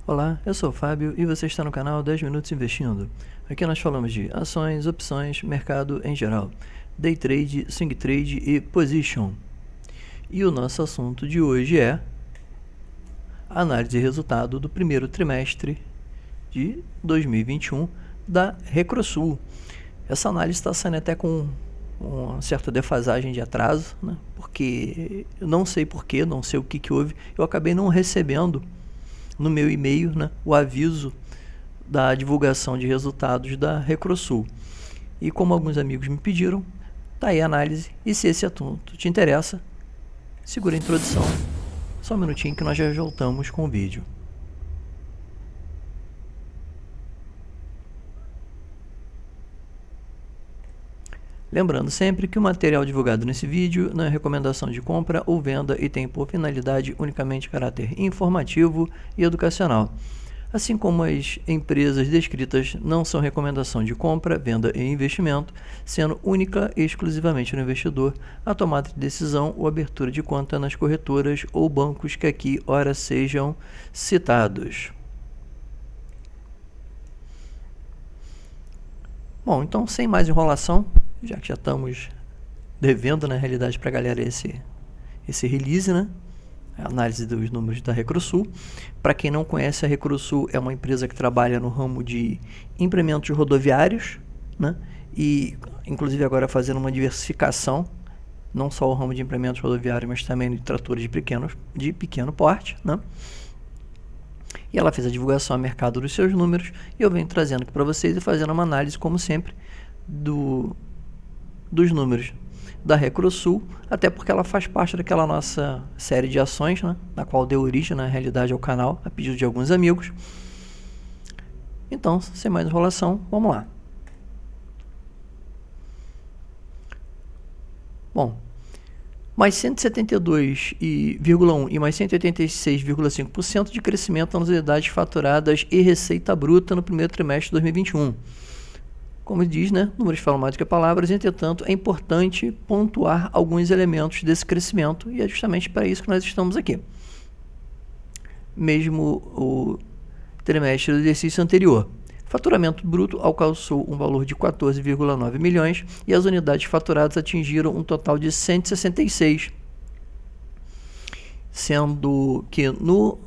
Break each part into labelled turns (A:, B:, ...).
A: Olá, eu sou o Fábio e você está no canal 10 Minutos Investindo. Aqui nós falamos de ações, opções, mercado em geral, day trade, swing trade e position. E o nosso assunto de hoje é análise de resultado do primeiro trimestre de 2021 da Recrosul. Essa análise está saindo até com uma certa defasagem de atraso, né? Porque eu não sei porquê, não sei o que houve, eu acabei não recebendo no meu e-mail, né, o aviso da divulgação de resultados da Recrosul. E como alguns amigos me pediram, tá aí a análise. E se esse assunto te interessa, segura a introdução, só um minutinho que nós já voltamos com o vídeo. Lembrando sempre que o material divulgado nesse vídeo não é recomendação de compra ou venda e tem por finalidade unicamente caráter informativo e educacional. Assim como as empresas descritas não são recomendação de compra, venda e investimento, sendo única e exclusivamente no investidor a tomada de decisão ou abertura de conta nas corretoras ou bancos que aqui ora sejam citados. Bom, então sem mais enrolação, já que já estamos devendo na realidade para a galera esse release, né? A análise dos números da Recrosul. Para quem não conhece, a Recrosul é uma empresa que trabalha no ramo de implementos rodoviários, né? E inclusive agora fazendo uma diversificação, não só o ramo de implementos rodoviários, mas também de tratores de pequeno porte, né? E ela fez a divulgação ao mercado dos seus números e eu venho trazendo aqui para vocês e fazendo uma análise, como sempre, dos números da Recrosul, até porque ela faz parte daquela nossa série de ações, né, na qual deu origem, na realidade, ao canal, a pedido de alguns amigos. Então, sem mais enrolação, vamos lá. Bom, mais 172,1% e mais 186,5% de crescimento nas unidades faturadas e receita bruta no primeiro trimestre de 2021. Como diz, né, números falam mais do que palavras, entretanto, é importante pontuar alguns elementos desse crescimento e é justamente para isso que nós estamos aqui. Mesmo o trimestre do exercício anterior, faturamento bruto alcançou um valor de 14,9 milhões e as unidades faturadas atingiram um total de 166, sendo que no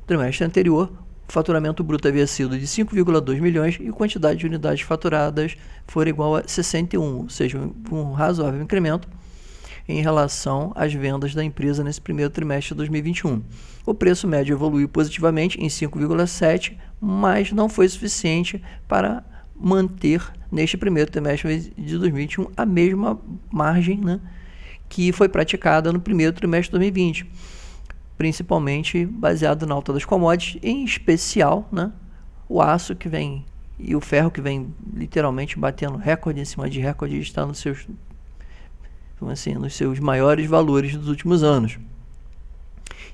A: trimestre anterior o faturamento bruto havia sido de 5,2 milhões e a quantidade de unidades faturadas foi igual a 61, ou seja, um razoável incremento em relação às vendas da empresa nesse primeiro trimestre de 2021. O preço médio evoluiu positivamente em 5,7, mas não foi suficiente para manter neste primeiro trimestre de 2021 a mesma margem, né, que foi praticada no primeiro trimestre de 2020. Principalmente baseado na alta das commodities, em especial, né, o aço que vem e o ferro que vem literalmente batendo recorde em cima de recorde e está nos seus maiores valores dos últimos anos.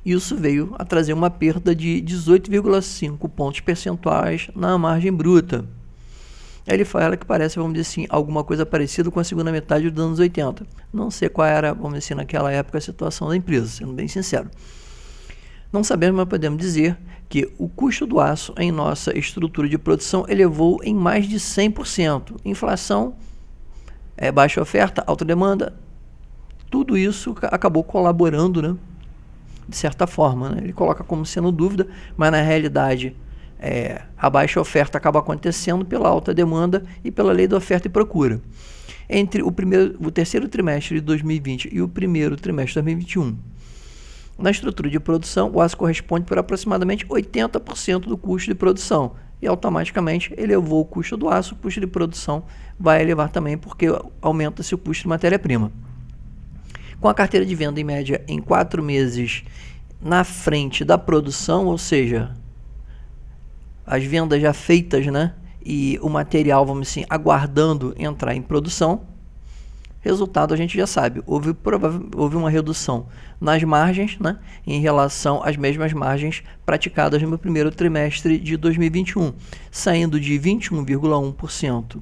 A: Isso veio a trazer uma perda de 18,5 pontos percentuais na margem bruta. Ele fala que parece, vamos dizer assim, alguma coisa parecida com a segunda metade dos anos 80. Não sei qual era, vamos dizer assim, naquela época a situação da empresa, sendo bem sincero. Não sabemos, mas podemos dizer que o custo do aço em nossa estrutura de produção elevou em mais de 100%. Inflação, baixa oferta, alta demanda, tudo isso acabou colaborando, né, de certa forma. Né? Ele coloca como sendo dúvida, mas na realidade a baixa oferta acaba acontecendo pela alta demanda e pela lei da oferta e procura. Entre o terceiro trimestre de 2020 e o primeiro trimestre de 2021, na estrutura de produção, o aço corresponde por aproximadamente 80% do custo de produção e automaticamente elevou o custo do aço, o custo de produção vai elevar também porque aumenta-se o custo de matéria-prima. Com a carteira de venda em média em 4 meses na frente da produção, ou seja, as vendas já feitas, né, e o material, vamos assim, aguardando entrar em produção, resultado a gente já sabe, houve uma redução nas margens, né, em relação às mesmas margens praticadas no primeiro trimestre de 2021, saindo de 21,1%,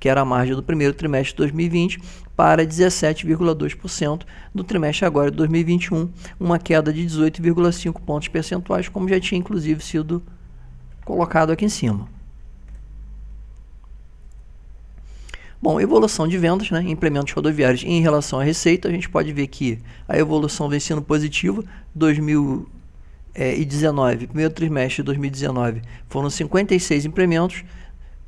A: que era a margem do primeiro trimestre de 2020, para 17,2% no trimestre agora de 2021, uma queda de 18,5 pontos percentuais, como já tinha inclusive sido colocado aqui em cima. Bom, evolução de vendas, né, implementos rodoviários em relação à receita, a gente pode ver que a evolução vem sendo positiva. 2019, primeiro trimestre de 2019, foram 56 implementos,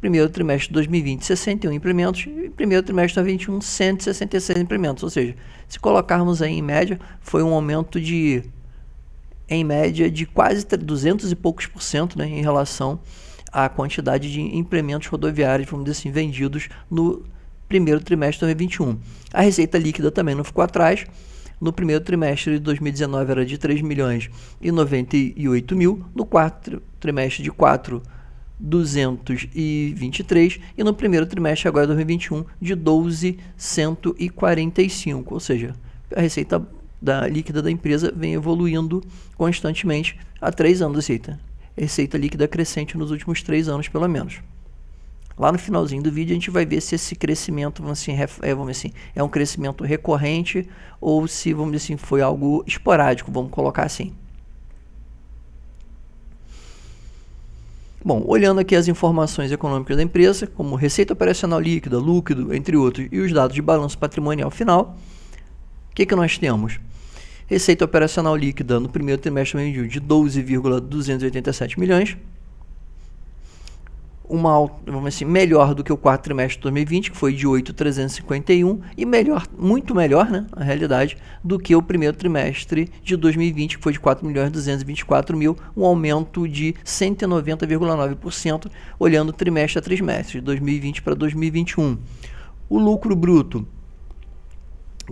A: primeiro trimestre de 2020, 61 implementos, e primeiro trimestre de 2021, 166 implementos, ou seja, se colocarmos aí em média, foi um aumento de, em média, de quase 200 e poucos %, né, em relação a quantidade de implementos rodoviários, vamos dizer assim, vendidos no primeiro trimestre de 2021. A receita líquida também não ficou atrás. No primeiro trimestre de 2019 era de 3 milhões e 98 mil, no quarto trimestre de 4.223 e no primeiro trimestre agora de 2021 de 12.145, ou seja, a receita líquida da empresa vem evoluindo constantemente há 3 anos, receita líquida crescente nos últimos 3 anos, pelo menos. Lá no finalzinho do vídeo a gente vai ver se esse crescimento, vamos dizer assim, é um crescimento recorrente ou se, vamos dizer assim, foi algo esporádico, vamos colocar assim. Bom, olhando aqui as informações econômicas da empresa, como receita operacional líquida, lucro, entre outros, e os dados de balanço patrimonial final, o que nós temos? Receita operacional líquida no primeiro trimestre de 12,287 milhões, vamos assim, melhor do que o quarto trimestre de 2020, que foi de 8.351, e muito melhor, né, na realidade, do que o primeiro trimestre de 2020, que foi de 4.224.000, um aumento de 190,9%, olhando trimestre a trimestre, de 2020 para 2021. O lucro bruto,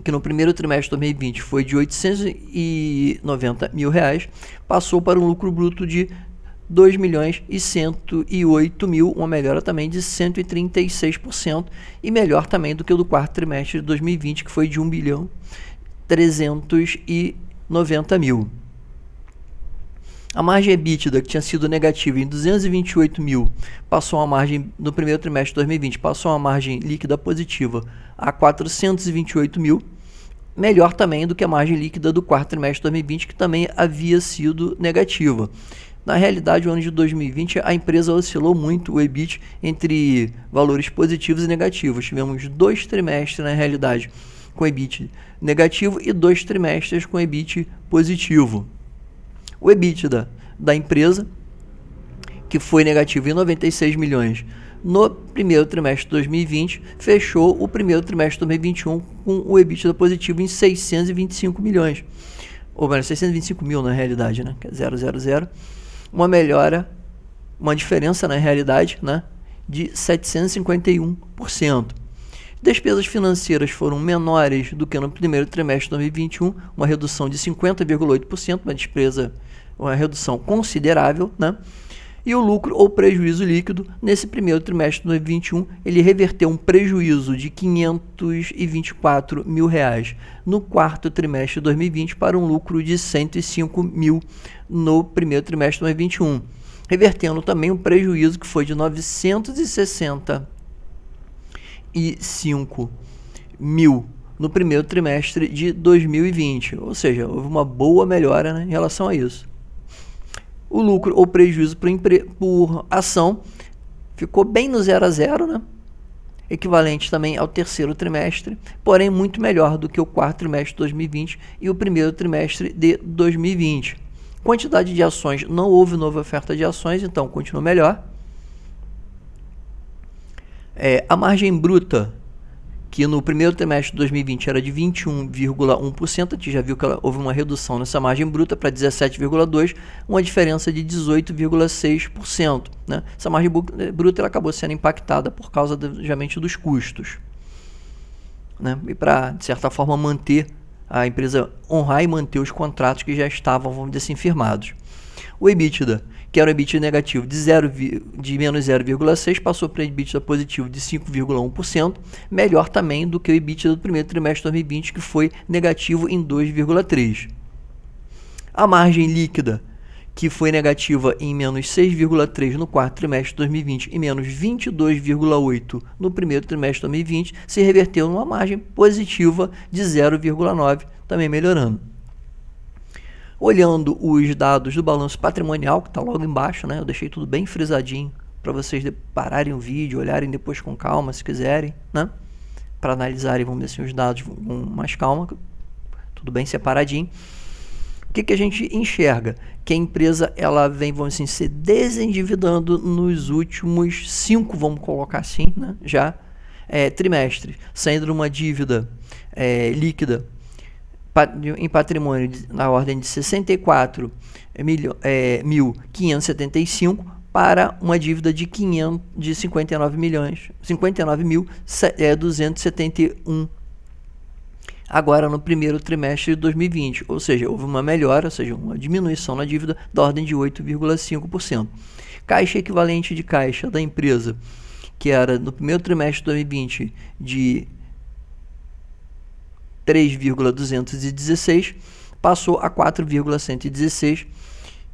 A: que no primeiro trimestre de 2020 foi de R$890 mil, passou para um lucro bruto de 2.108 mil, uma melhora também de 136%, e melhor também do que o do quarto trimestre de 2020, que foi de 1.390 mil. A margem EBITDA, que tinha sido negativa em 228 mil, passou a margem no primeiro trimestre de 2020, passou a margem líquida positiva a 428 mil, melhor também do que a margem líquida do quarto trimestre de 2020, que também havia sido negativa. Na realidade, o ano de 2020, a empresa oscilou muito o EBIT entre valores positivos e negativos. Tivemos 2 trimestres, na realidade, com EBIT negativo e 2 trimestres com EBIT positivo. O EBITDA da empresa, que foi negativo em 96 milhões no primeiro trimestre de 2020, fechou o primeiro trimestre de 2021 com o EBITDA positivo em 625 milhões. Ou melhor, 625 mil na realidade, né? Que é 000. Uma melhora, uma diferença na realidade, né, de 751%. Despesas financeiras foram menores do que no primeiro trimestre de 2021, uma redução de 50,8%, uma redução considerável, né? E o lucro ou prejuízo líquido, nesse primeiro trimestre de 2021, ele reverteu um prejuízo de R$524 mil no quarto trimestre de 2020 para um lucro de 105 mil no primeiro trimestre de 2021, revertendo também um prejuízo que foi de 965 mil no primeiro trimestre de 2020, ou seja, houve uma boa melhora, né, em relação a isso. O lucro ou prejuízo por ação ficou bem no 0 a 0, né? Equivalente também ao terceiro trimestre, porém muito melhor do que o quarto trimestre de 2020 e o primeiro trimestre de 2020. Quantidade de ações, não houve nova oferta de ações, então continua melhor. A margem bruta, que no primeiro trimestre de 2020 era de 21,1%, a gente já viu que houve uma redução nessa margem bruta para 17,2%, uma diferença de 18,6%. Né? Essa margem bruta ela acabou sendo impactada por causa, obviamente, dos custos. Né? E para, de certa forma, manter a empresa, honrar e manter os contratos que já estavam, vamos dizer assim, firmados. O EBITDA, que era um EBITDA negativo de menos 0,6%, passou para EBITDA positivo de 5,1%, melhor também do que o EBITDA do primeiro trimestre de 2020, que foi negativo em 2,3%. A margem líquida, que foi negativa em menos 6,3% no quarto trimestre de 2020 e menos 22,8% no primeiro trimestre de 2020, se reverteu numa margem positiva de 0,9%, também melhorando. Olhando os dados do balanço patrimonial, que está logo embaixo, né? Eu deixei tudo bem frisadinho para vocês pararem o vídeo, olharem depois com calma, se quiserem, né? Para analisarem, vamos dizer assim, os dados com mais calma, tudo bem separadinho. O que a gente enxerga? Que a empresa ela vem, vamos assim, se desendividando nos últimos 5, vamos colocar assim, né? Já trimestres, saindo de uma dívida líquida em patrimônio na ordem de 64.575 para uma dívida de 59.271 agora no primeiro trimestre de 2020, ou seja, houve uma melhora, ou seja, uma diminuição na dívida da ordem de 8,5%. Caixa equivalente de caixa da empresa, que era no primeiro trimestre de 2020 de 3,216, passou a 4,116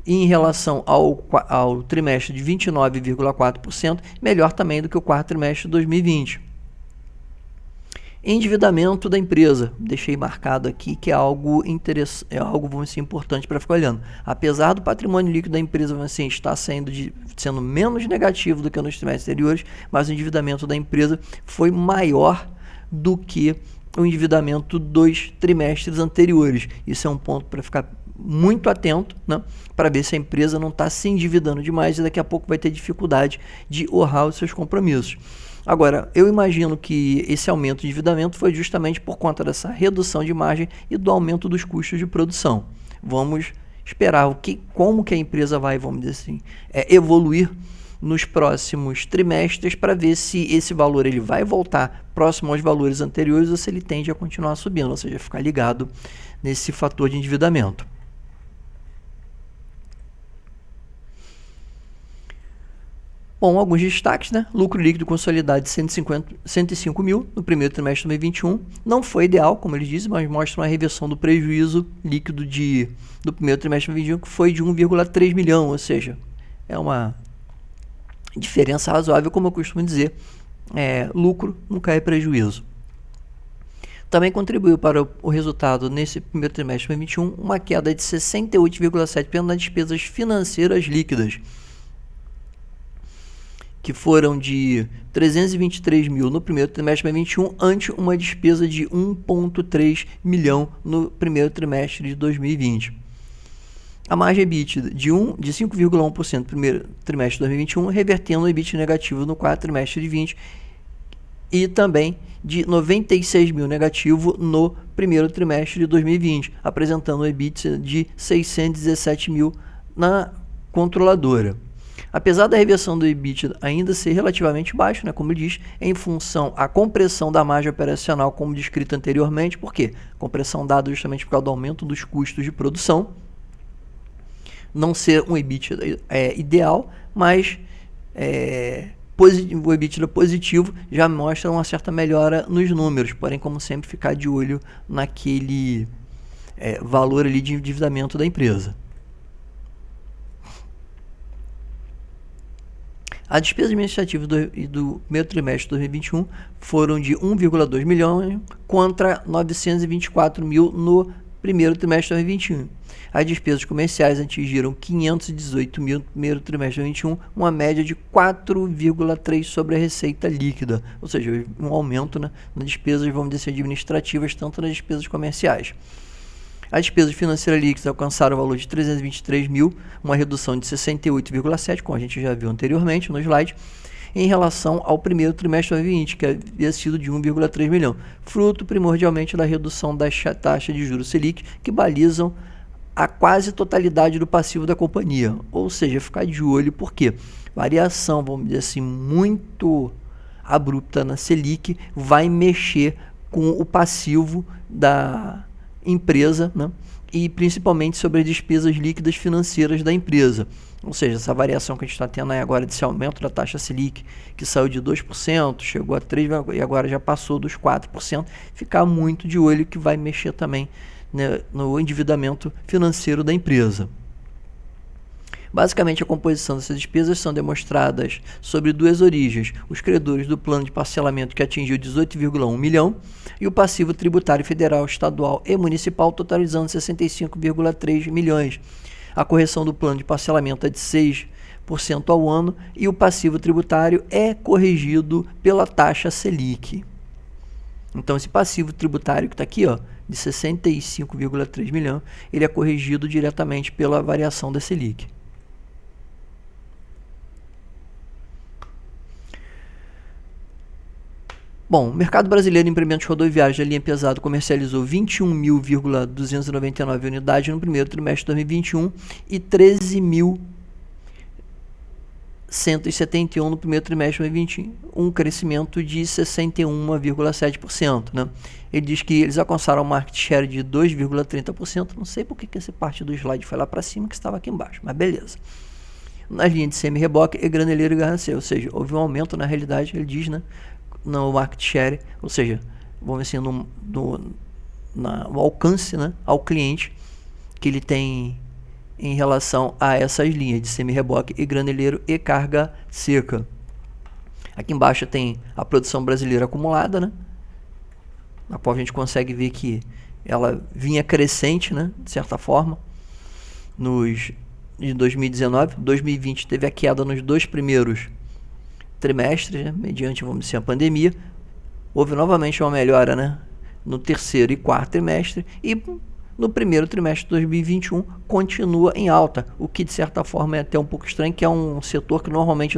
A: em relação ao trimestre de 29,4%, melhor também do que o quarto trimestre de 2020. Endividamento da empresa, deixei marcado aqui que é algo interessante, vamos dizer, importante para ficar olhando. Apesar do patrimônio líquido da empresa, vamos dizer, estar sendo menos negativo do que nos trimestres anteriores, mas o endividamento da empresa foi maior do que o endividamento dos trimestres anteriores. Isso é um ponto para ficar muito atento, né? Para ver se a empresa não está se endividando demais e daqui a pouco vai ter dificuldade de honrar os seus compromissos. Agora, eu imagino que esse aumento de endividamento foi justamente por conta dessa redução de margem e do aumento dos custos de produção. Vamos esperar como que a empresa vai, vamos dizer assim, evoluir nos próximos trimestres para ver se esse valor ele vai voltar próximo aos valores anteriores ou se ele tende a continuar subindo, ou seja, ficar ligado nesse fator de endividamento. Bom, alguns destaques, né? Lucro líquido consolidado de 105 mil no primeiro trimestre de 2021. Não foi ideal, como eles dizem, mas mostra uma reversão do prejuízo líquido do primeiro trimestre de 2021, que foi de 1,3 milhão, ou seja, é uma diferença razoável, como eu costumo dizer, lucro nunca é prejuízo. Também contribuiu para o resultado nesse primeiro trimestre de 2021 uma queda de 68,7% nas despesas financeiras líquidas, que foram de 323 mil no primeiro trimestre de 2021, ante uma despesa de 1,3 milhão no primeiro trimestre de 2020. A margem EBITDA de 5,1% no primeiro trimestre de 2021, revertendo o EBITDA negativo no quarto trimestre de 2020 e também de 96 mil negativo no primeiro trimestre de 2020, apresentando o EBITDA de 617 mil na controladora. Apesar da reversão do EBITDA ainda ser relativamente baixo, né, como ele diz, em função à compressão da margem operacional, como descrito anteriormente, por quê? Compressão dada justamente por causa do aumento dos custos de produção, não ser um EBITDA ideal, mas o EBITDA positivo já mostra uma certa melhora nos números, porém, como sempre, ficar de olho naquele valor ali de endividamento da empresa. A despesa administrativa do primeiro trimestre de 2021 foram de 1,2 milhão contra 924 mil no primeiro trimestre de 2021. As despesas comerciais atingiram 518 mil no primeiro trimestre de 2021, uma média de 4,3 sobre a receita líquida, ou seja, um aumento, né, nas despesas, vamos dizer, administrativas, tanto nas despesas comerciais. As despesas financeiras líquidas alcançaram o valor de 323 mil, uma redução de 68,7%, como a gente já viu anteriormente no slide, em relação ao primeiro trimestre de 2020, que havia sido de 1,3 milhão, fruto primordialmente da redução das taxas de juros Selic, que balizam a quase totalidade do passivo da companhia. Ou seja, ficar de olho, porque variação, vamos dizer assim, muito abrupta na Selic vai mexer com o passivo da empresa, né? E principalmente sobre as despesas líquidas financeiras da empresa. Ou seja, essa variação que a gente está tendo aí agora desse aumento da taxa Selic, que saiu de 2%, chegou a 3% e agora já passou dos 4%, ficar muito de olho que vai mexer também, né, no endividamento financeiro da empresa. Basicamente, a composição dessas despesas são demonstradas sobre duas origens: os credores do plano de parcelamento, que atingiu 18,1 milhão, e o passivo tributário federal, estadual e municipal, totalizando 65,3 milhões. A correção do plano de parcelamento é de 6% ao ano e o passivo tributário é corrigido pela taxa Selic. Então, esse passivo tributário que está aqui, ó, de 65,3 milhões, ele é corrigido diretamente pela variação da Selic. Bom, o mercado brasileiro de empreendimentos rodoviários de linha pesada comercializou 21.299 unidades no primeiro trimestre de 2021 e 13.171 no primeiro trimestre de 2020, um crescimento de 61,7%. Né? Ele diz que eles alcançaram um market share de 2,30%. Não sei por que essa parte do slide foi lá para cima, que estava aqui embaixo, mas beleza. Nas linhas de semi-reboque e graneleiro e garraceiro, ou seja, houve um aumento na realidade, ele diz, né, no market share, ou seja, vamos dizer assim, no alcance, né, ao cliente que ele tem em relação a essas linhas de semi-reboque e graneleiro e carga seca. Aqui embaixo tem a produção brasileira acumulada, né, na qual a gente consegue ver que ela vinha crescente, né, de certa forma, de 2019, 2020 teve a queda nos dois primeiros trimestres, né, mediante, vamos dizer, a pandemia. Houve novamente uma melhora, né, no terceiro e quarto trimestre, e no primeiro trimestre de 2021 continua em alta, o que de certa forma é até um pouco estranho, que é um setor que normalmente,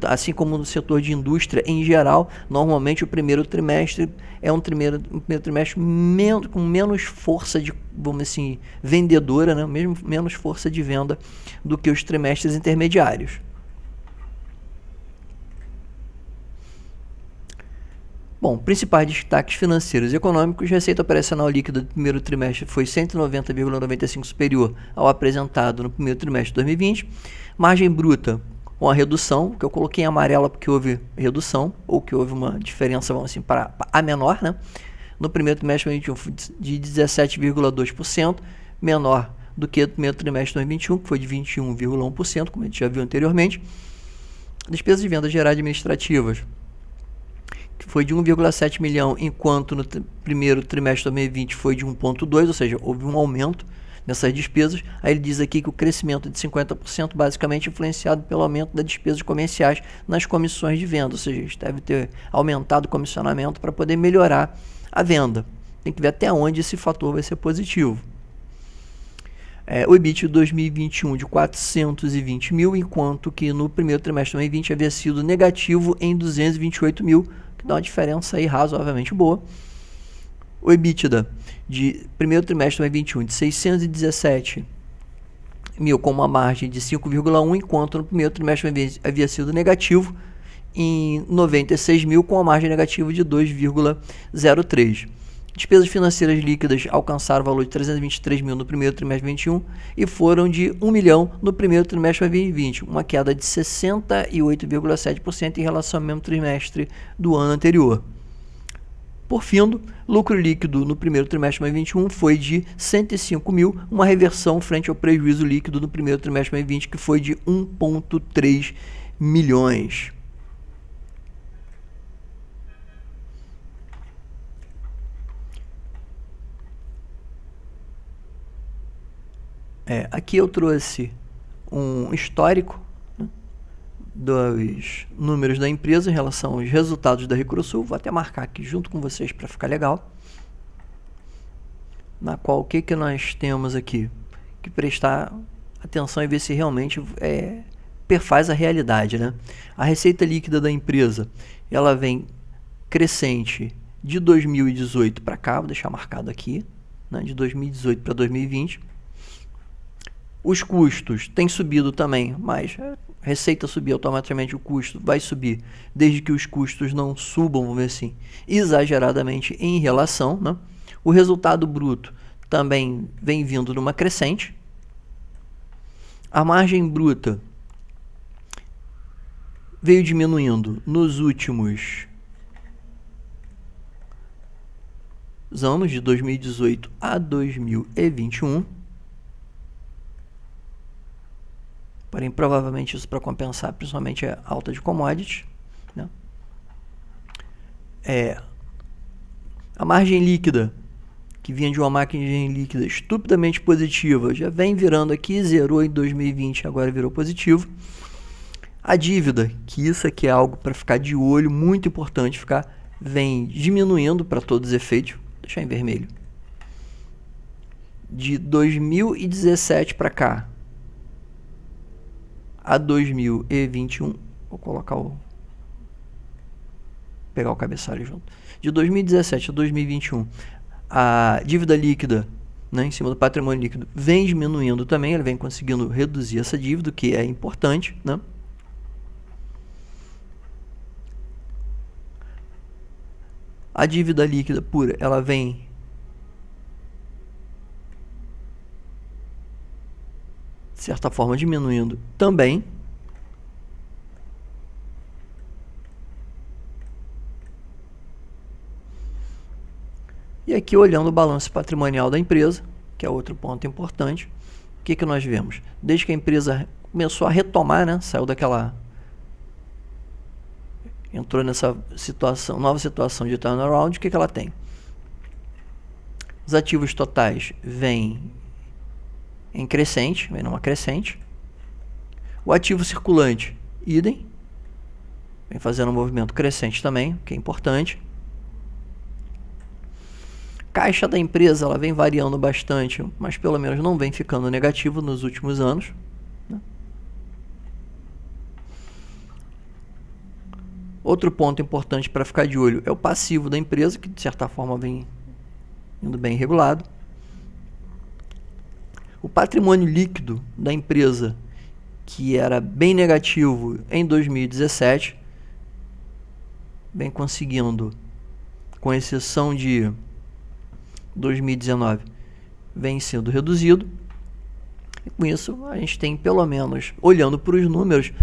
A: assim como no setor de indústria em geral, normalmente o primeiro trimestre é um primeiro trimestre com menos força de, vamos dizer assim, vendedora, né? Mesmo menos força de venda do que os trimestres intermediários. Bom, principais destaques financeiros e econômicos: receita operacional líquida do primeiro trimestre foi 190,95 superior ao apresentado no primeiro trimestre de 2020. Margem bruta com a redução, que eu coloquei em amarela porque houve redução, ou que houve uma diferença, vamos assim, para a menor, né? No primeiro trimestre de 2021 de 17,2%, menor do que no primeiro trimestre de 2021, que foi de 21,1%, como a gente já viu anteriormente. Despesas de vendas gerais administrativas, que foi de 1,7 milhão, enquanto no primeiro trimestre de 2020 foi de 1,2, ou seja, houve um aumento nessas despesas. Aí ele diz aqui que o crescimento de 50% basicamente influenciado pelo aumento das despesas comerciais nas comissões de venda, ou seja, a gente deve ter aumentado o comissionamento para poder melhorar a venda. Tem que ver até onde esse fator vai ser positivo. O EBIT de 2021 de 420 mil, enquanto que no primeiro trimestre de 2020 havia sido negativo em 228 mil, que dá uma diferença aí razoavelmente boa. O EBITDA de primeiro trimestre de 2021 de 617 mil, com uma margem de 5,1, enquanto no primeiro trimestre de 2020 havia sido negativo em 96 mil, com uma margem negativa de 2,03. Despesas financeiras líquidas alcançaram o valor de 323 mil no primeiro trimestre de 2021 e foram de 1 milhão no primeiro trimestre de 2020, uma queda de 68,7% em relação ao mesmo trimestre do ano anterior. Por fim, lucro líquido no primeiro trimestre de 2021 foi de 105 mil, uma reversão frente ao prejuízo líquido no primeiro trimestre de 2020, que foi de 1,3 milhões. Aqui eu trouxe um histórico, né, dos números da empresa em relação aos resultados da Recrosul. Vou até marcar aqui junto com vocês para ficar legal. Na qual, o que nós temos aqui? Que prestar atenção e ver se realmente perfaz a realidade, né? A receita líquida da empresa, ela vem crescente de 2018 para cá, vou deixar marcado aqui, né, de 2018 para 2020. Os custos têm subido também, mas a receita subir automaticamente, o custo vai subir, desde que os custos não subam, vamos ver assim, exageradamente em relação, né? O resultado bruto também vem vindo numa crescente. A margem bruta veio diminuindo nos últimos anos, de 2018 a 2021. Porém, provavelmente isso para compensar principalmente a alta de commodities, né? A margem líquida, que vinha de uma margem líquida estupidamente positiva, já vem virando aqui, zerou em 2020, agora virou positivo. A dívida, que isso aqui é algo para ficar de olho, muito importante ficar, vem diminuindo para todos os efeitos. Vou deixar em vermelho. De 2017 para cá a 2021, vou colocar pegar o cabeçalho junto. De 2017 a 2021, a dívida líquida, né, em cima do patrimônio líquido, vem diminuindo também, ele vem conseguindo reduzir essa dívida, o que é importante, né? A dívida líquida pura, ela vem de certa forma diminuindo também. E aqui olhando o balanço patrimonial da empresa, que é outro ponto importante, o que nós vemos? Desde que a empresa começou a retomar, né, saiu daquela... entrou nessa situação, nova situação de turnaround, o que ela tem? Os ativos totais vêm em crescente, vem numa crescente. O ativo circulante, idem, vem fazendo um movimento crescente também, que é importante. Caixa da empresa, ela vem variando bastante, mas pelo menos não vem ficando negativo nos últimos anos, né? Outro ponto importante para ficar de olho é o passivo da empresa, que de certa forma vem indo bem regulado. O patrimônio líquido da empresa, que era bem negativo em 2017, vem conseguindo, com exceção de 2019, vem sendo reduzido. E com isso, a gente tem, pelo menos, olhando para os números,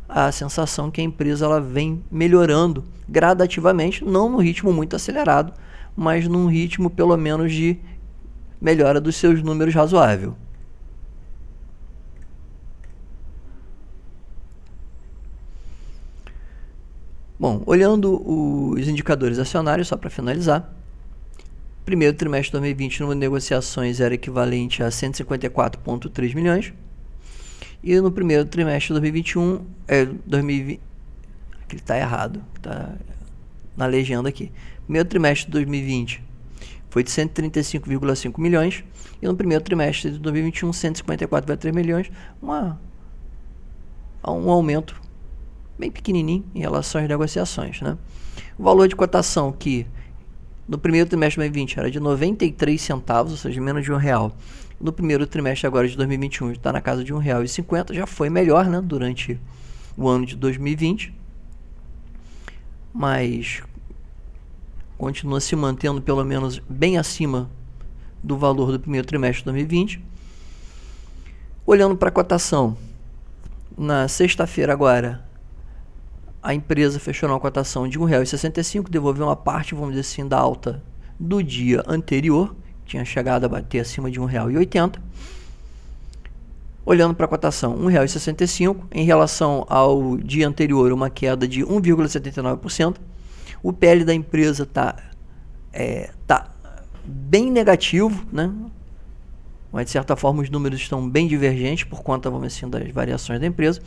A: a sensação que a empresa ela vem melhorando gradativamente, não num ritmo muito acelerado, mas num ritmo, pelo menos, de melhora dos seus números razoável. Bom, olhando os indicadores acionários, só para finalizar, primeiro trimestre de 2020, no número de negociações era equivalente a 154,3 milhões. E no primeiro trimestre de 2021, aqui está errado, está na legenda aqui. Primeiro trimestre de 2020 foi de 135,5 milhões. E no primeiro trimestre de 2021, 154,3 milhões. Um aumento bem pequenininho em relação às negociações, né? O valor de cotação que no primeiro trimestre de 2020 era de 93 centavos, ou seja, menos de R$1. No primeiro trimestre agora de 2021 está na casa de R$1,50, já foi melhor, né, durante o ano de 2020, mas continua se mantendo pelo menos bem acima do valor do primeiro trimestre de 2020. Olhando para a cotação, na sexta-feira agora, a empresa fechou uma cotação de R$1,65, devolveu uma parte, vamos dizer assim, da alta do dia anterior, tinha chegado a bater acima de R$1,80. Olhando para a cotação, R$1,65, em relação ao dia anterior, uma queda de 1,79%. O PL da empresa está bem negativo, né? Mas de certa forma os números estão bem divergentes por conta, vamos dizer assim, das variações da empresa.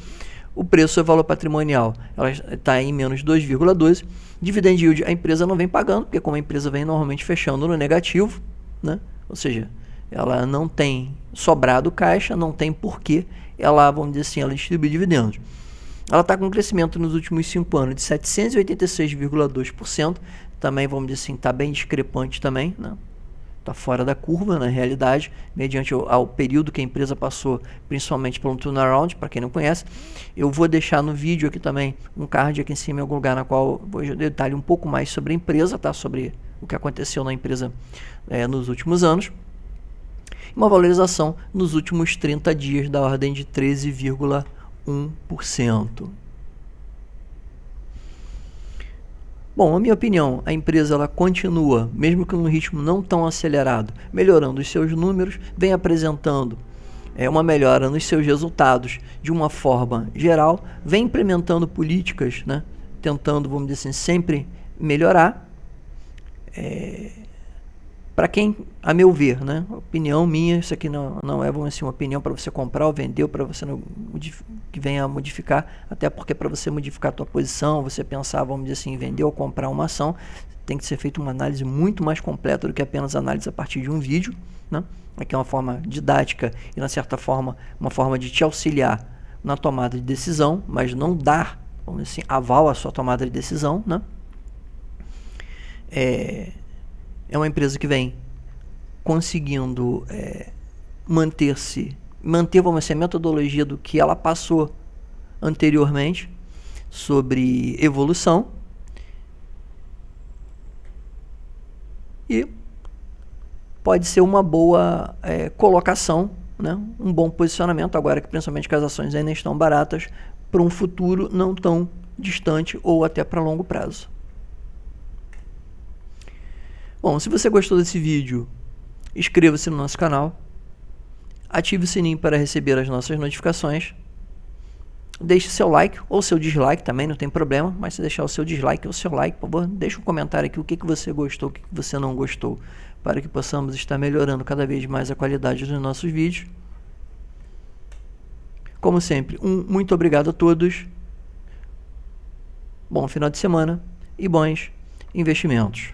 A: O preço e o valor patrimonial ela está em menos 2,12. Dividend yield a empresa não vem pagando, porque como a empresa vem normalmente fechando no negativo, né? Ou seja, ela não tem sobrado caixa, não tem porquê ela, vamos dizer assim, ela distribui dividendos. Ela está com um crescimento nos últimos 5 anos de 786,2%. Também, vamos dizer assim, está bem discrepante também, né? Está fora da curva, na realidade, mediante ao período que a empresa passou, principalmente pelo turnaround, para quem não conhece. Eu vou deixar no vídeo aqui também um card aqui em cima, em algum lugar, na qual vou detalhar um pouco mais sobre a empresa, tá? Sobre o que aconteceu na empresa nos últimos anos. Uma valorização nos últimos 30 dias da ordem de 13,1%. Bom, na minha opinião, a empresa ela continua, mesmo que num ritmo não tão acelerado, melhorando os seus números, vem apresentando uma melhora nos seus resultados de uma forma geral, vem implementando políticas, né, tentando, vamos dizer assim, sempre melhorar. Para quem, a meu ver, né, opinião minha, isso aqui não é, vamos dizer assim, uma opinião para você comprar ou vender, ou para você não, que venha a modificar, até porque para você modificar a tua posição, você pensar, vamos dizer assim, em vender ou comprar uma ação, tem que ser feita uma análise muito mais completa do que apenas análise a partir de um vídeo, né? Aqui é uma forma didática e, na certa forma, uma forma de te auxiliar na tomada de decisão, mas não dar, vamos dizer assim, aval à sua tomada de decisão, né? É uma empresa que vem conseguindo manter, vamos dizer, a metodologia do que ela passou anteriormente sobre evolução, e pode ser uma boa colocação, né? Um bom posicionamento, agora que principalmente que as ações ainda estão baratas, para um futuro não tão distante ou até para longo prazo. Bom, se você gostou desse vídeo, inscreva-se no nosso canal, ative o sininho para receber as nossas notificações, deixe seu like ou seu dislike também, não tem problema, mas se deixar o seu dislike ou o seu like, por favor, deixe um comentário aqui o que você gostou, o que você não gostou, para que possamos estar melhorando cada vez mais a qualidade dos nossos vídeos. Como sempre, muito obrigado a todos, bom final de semana e bons investimentos.